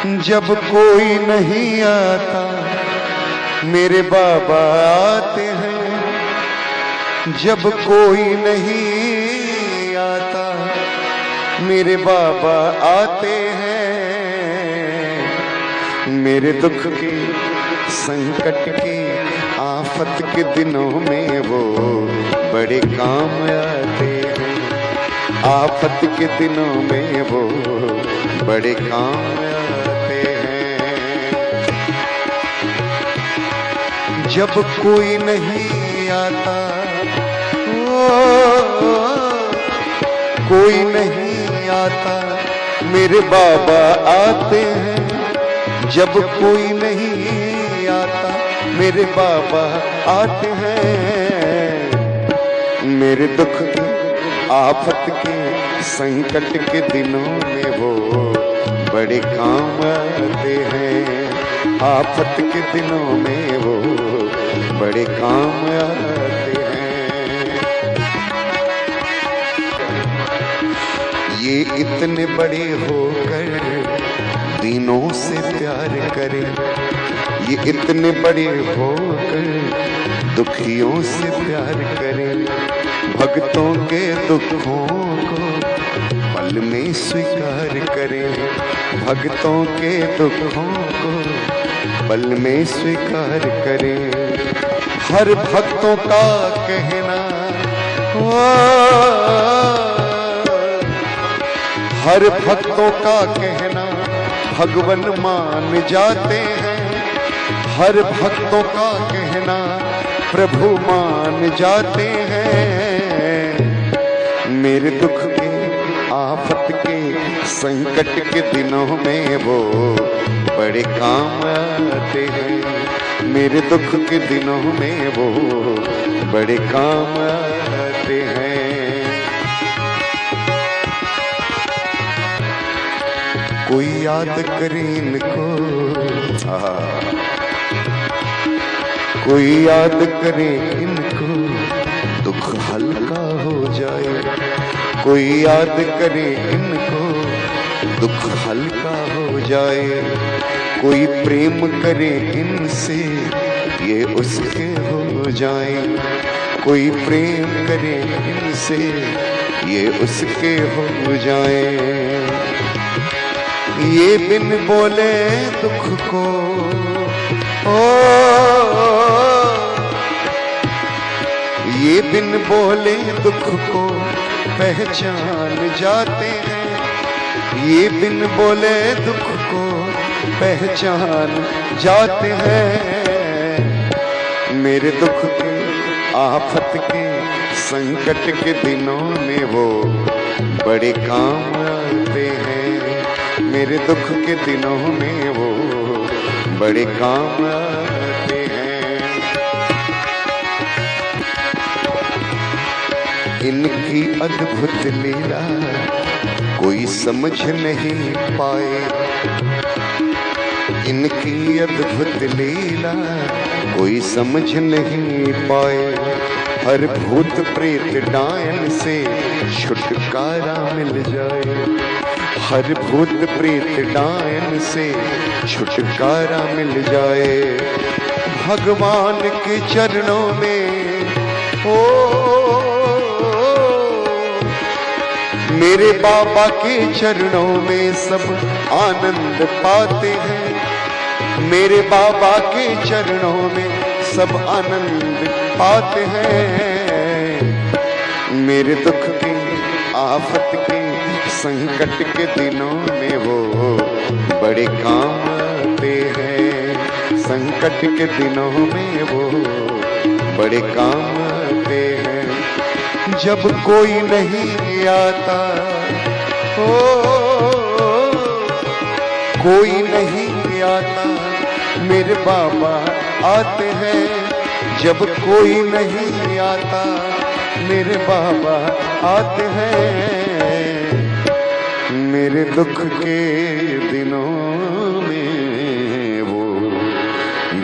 जब कोई नहीं आता मेरे बाबा आते हैं। जब कोई नहीं आता मेरे बाबा आते हैं। मेरे दुख के संकट के आफत के दिनों में वो बड़े काम आते हैं। आफत के दिनों में वो बड़े काम आते हैं। जब कोई नहीं आता कोई नहीं आता मेरे बाबा आते हैं। जब कोई नहीं आता मेरे बाबा आते हैं। मेरे दुख की आफत के संकट के दिनों में वो बड़े काम आते हैं। आफत के दिनों में वो बड़े काम आते हैं। ये इतने बड़े होकर दीनों से प्यार करे। ये इतने बड़े होकर दुखियों से प्यार करे। भक्तों के दुखों को पल में स्वीकार करे। भक्तों के दुखों को पल में स्वीकार करे। हर भक्तों का कहना हर भक्तों का कहना भगवान मान जाते हैं। हर भक्तों का कहना प्रभु मान जाते हैं। मेरे दुख के आफत के संकट के दिनों में वो बड़े काम आते हैं। मेरे दुख के दिनों में वो बड़े काम आते हैं। कोई याद करे इनको कोई याद करे इनको दुख हल्का हो जाए। कोई याद करे इनको दुख हल्का हो जाए। कोई प्रेम करे इनसे ये उसके हो जाए। कोई प्रेम करे इनसे ये उसके हो जाए। ये बिन बोले दुख को ये बिन बोले दुख को पहचान जाते हैं। ये बिन बोले दुख को पहचान जाते हैं। मेरे दुख के आफत के संकट के दिनों में वो बड़े काम आते हैं। मेरे दुख के दिनों में वो बड़े काम आते हैं। इनकी अद्भुत लीला कोई समझ नहीं पाए। इनकी अद्भुत लीला कोई समझ नहीं पाए। हर भूत प्रेत डायन से छुटकारा मिल जाए। हर भूत प्रेत डायन से छुटकारा मिल जाए। भगवान के चरणों में मेरे बाबा के चरणों में सब आनंद पाते हैं। मेरे बाबा के चरणों में सब आनंद पाते हैं। मेरे दुख के आफत के संकट के दिनों में वो बड़े काम आते हैं। संकट के दिनों में वो बड़े काम आते हैं। जब कोई नहीं आता कोई नहीं आता मेरे बाबा आते हैं। जब कोई नहीं आता मेरे बाबा आते हैं। मेरे दुख के दिनों में वो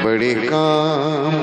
बड़े काम